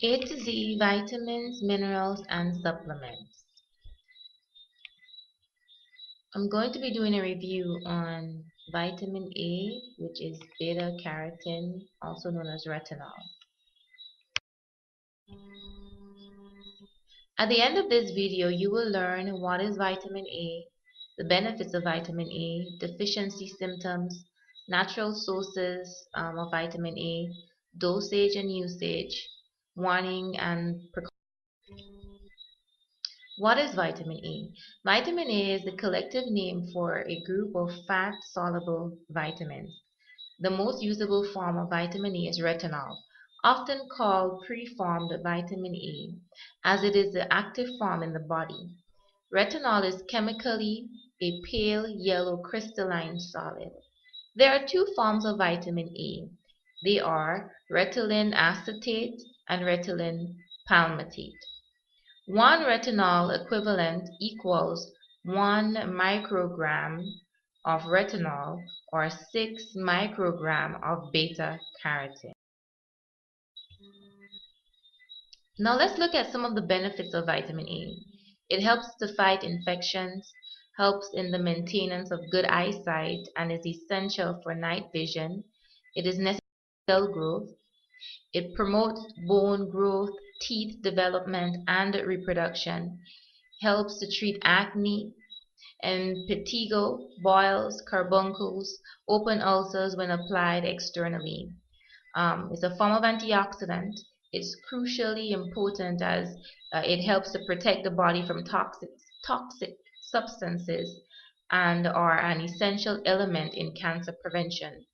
A to Z vitamins, minerals, and supplements. I'm going to be doing a review on vitamin A, which is beta carotene, also known as retinol. At the end of this video, you will learn what is vitamin A, the benefits of vitamin A, deficiency symptoms, natural sources of vitamin A, dosage and usage, warning and precautions. What is vitamin A? Vitamin A is the collective name for a group of fat-soluble vitamins. The most usable form of vitamin A is retinol, often called preformed vitamin A, as it is the active form in the body. Retinol is chemically a pale yellow crystalline solid. There are two forms of vitamin A. They are retinol acetate and retinol palmitate. One retinol equivalent equals 1 microgram of retinol or 6 microgram of beta carotene. Now let's look at some of the benefits of vitamin A. It helps to fight infections, helps in the maintenance of good eyesight, and is essential for night vision. It is necessary for cell growth. It promotes bone growth, teeth development, and reproduction. Helps to treat acne and impetigo, boils, carbuncles, open ulcers when applied externally. It's a form of antioxidant. It's crucially important as it helps to protect the body from toxic substances and are an essential element in cancer prevention.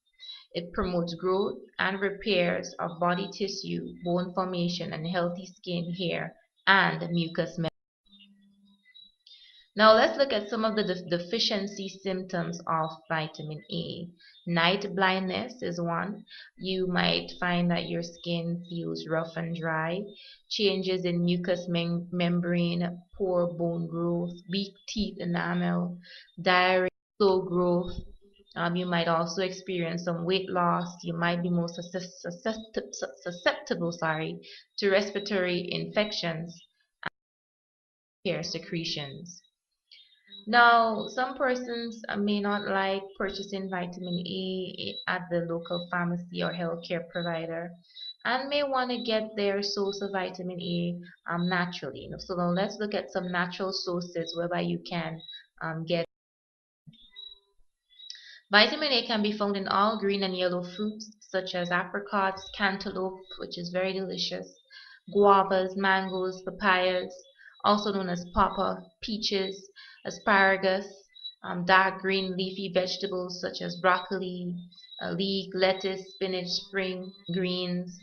It promotes growth and repairs of body tissue, bone formation, and healthy skin, hair, and mucous membrane. Now let's look at some of the deficiency symptoms of vitamin A. Night blindness is one. You might find that your skin feels rough and dry, changes in mucous membrane, poor bone growth, weak teeth enamel, diarrhea, slow growth. You might also experience some weight loss. You might be more susceptible, to respiratory infections and hair secretions. Now, some persons may not like purchasing vitamin A at the local pharmacy or healthcare provider and may want to get their source of vitamin A naturally. So now let's look at some natural sources whereby you can get vitamin A can be found in all green and yellow fruits such as apricots, cantaloupe, which is very delicious, guavas, mangoes, papayas, also known as pawpaw, peaches, asparagus, dark green leafy vegetables such as broccoli, leek, lettuce, spinach, spring greens,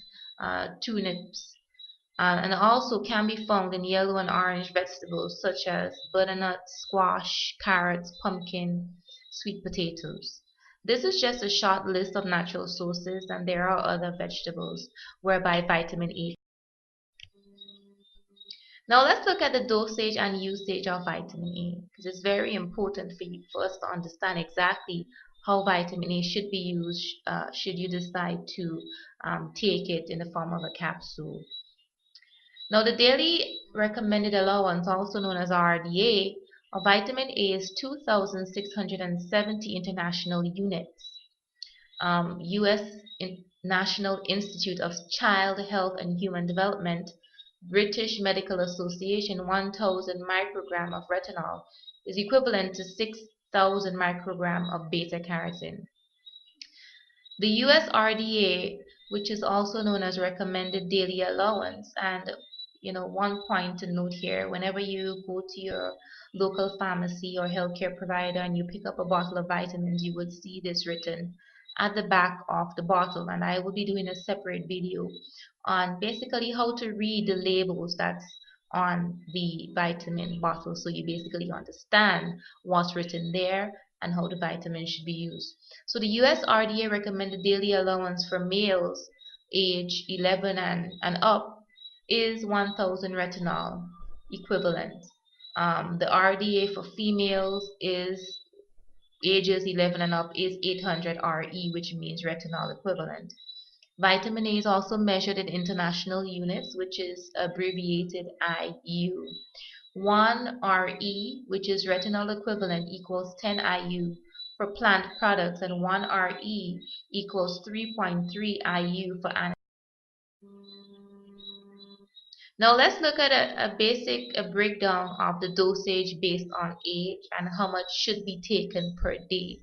turnips, and also can be found in yellow and orange vegetables such as butternut, squash, carrots, pumpkin, sweet potatoes. This is just a short list of natural sources, and there are other vegetables whereby vitamin A. Now let's look at the dosage and usage of vitamin A because it's very important for us to understand exactly how vitamin A should be used should you decide to take it in the form of a capsule. Now, the daily recommended allowance, also known as RDA, of vitamin A is 2,670 international units. U.S. National Institute of Child Health and Human Development, British Medical Association, 1,000 microgram of retinol is equivalent to 6,000 microgram of beta carotene. The US RDA, which is also known as recommended daily allowance, and one point to note here, whenever you go to your local pharmacy or healthcare provider and you pick up a bottle of vitamins, you would see this written at the back of the bottle, and I will be doing a separate video on basically how to read the labels that's on the vitamin bottle so you basically understand what's written there and how the vitamin should be used. So the US RDA recommended daily allowance for males age 11 and up is 1,000 retinol equivalent. The RDA for females is ages 11 and up is 800 RE, which means retinol equivalent. Vitamin A is also measured in international units, which is abbreviated IU. 1 RE, which is retinol equivalent, equals 10 IU for plant products, and 1 RE equals 3.3 IU for animals. Now let's look at a basic breakdown of the dosage based on age and how much should be taken per day.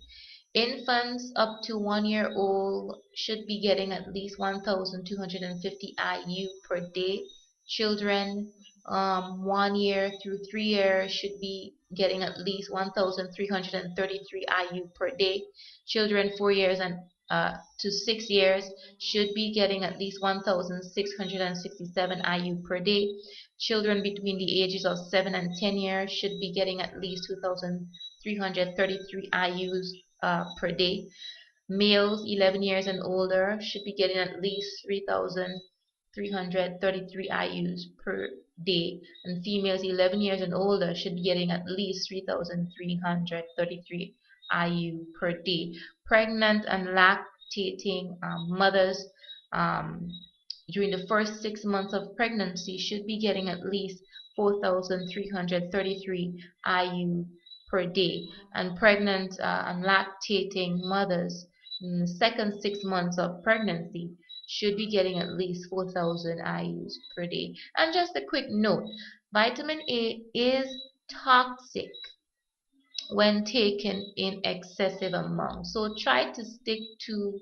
Infants up to 1 year old should be getting at least 1,250 IU per day. Children 1 year through 3 years should be getting at least 1,333 IU per day. Children 4 years and to 6 years should be getting at least 1,667 IU per day. Children between the ages of 7 and 10 years should be getting at least 2,333 IUs per day. Males 11 years and older should be getting at least 3,333 IUs per day, and females 11 years and older should be getting at least 3,333 IU per day. Pregnant and lactating mothers um, during the first 6 months of pregnancy should be getting at least 4,333 IU per day, and pregnant and lactating mothers in the second 6 months of pregnancy should be getting at least 4,000 IUs per day. And just a quick note, vitamin A is toxic when taken in excessive amounts. So try to stick to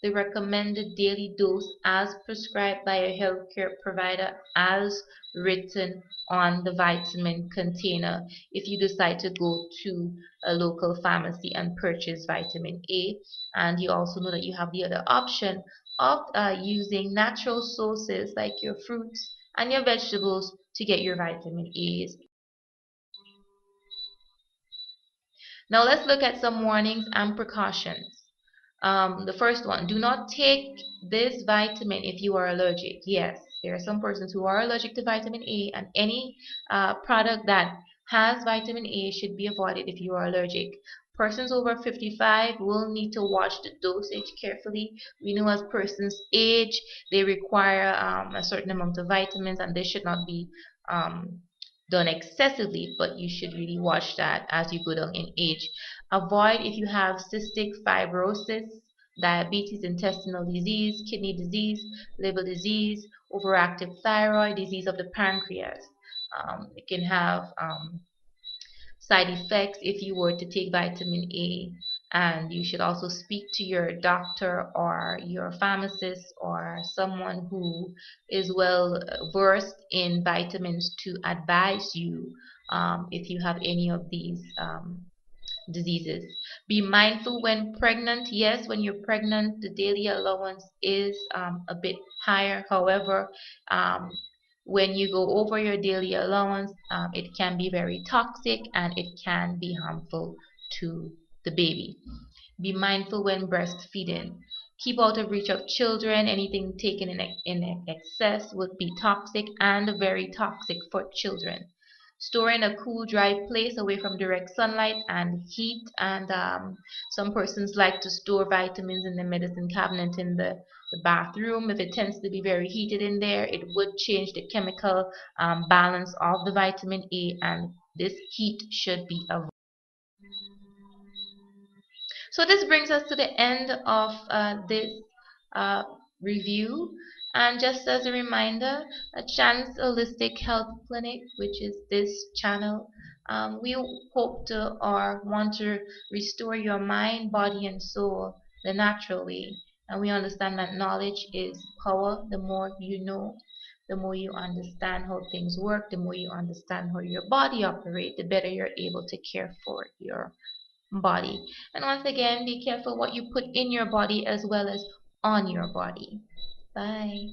the recommended daily dose as prescribed by a healthcare provider as written on the vitamin container if you decide to go to a local pharmacy and purchase vitamin A. And you also know that you have the other option of using natural sources like your fruits and your vegetables to get your vitamin A's. Now let's look at some warnings and precautions. The first one, do not take this vitamin if you are allergic. Yes, there are some persons who are allergic to vitamin A, and any product that has vitamin A should be avoided if you are allergic. Persons over 55 will need to watch the dosage carefully. We know as persons age, they require a certain amount of vitamins, and this should not be done excessively, but you should really watch that as you go down in age. Avoid if you have cystic fibrosis, diabetes, intestinal disease, kidney disease, liver disease, overactive thyroid, disease of the pancreas. It can have side effects if you were to take vitamin A, and you should also speak to your doctor or your pharmacist or someone who is well versed in vitamins to advise you if you have any of these diseases. Be mindful when pregnant. Yes, when you're pregnant, the daily allowance is a bit higher. However, when you go over your daily allowance, it can be very toxic and it can be harmful to the baby. Be mindful when breastfeeding. Keep out of reach of children. Anything taken in excess would be toxic and very toxic for children. Store in a cool, dry place away from direct sunlight and heat. And some persons like to store vitamins in the medicine cabinet in the bathroom. If it tends to be very heated in there, it would change the chemical balance of the vitamin A, and this heat should be avoided. So this brings us to the end of this uh, review. And just as a reminder, a Chance Holistic Health Clinic, which is this channel, we hope to or want to restore your mind, body, and soul the natural way. And we understand that knowledge is power. The more you know, the more you understand how things work, the more you understand how your body operates, the better you're able to care for your body. And once again, be careful what you put in your body as well as on your body. Bye.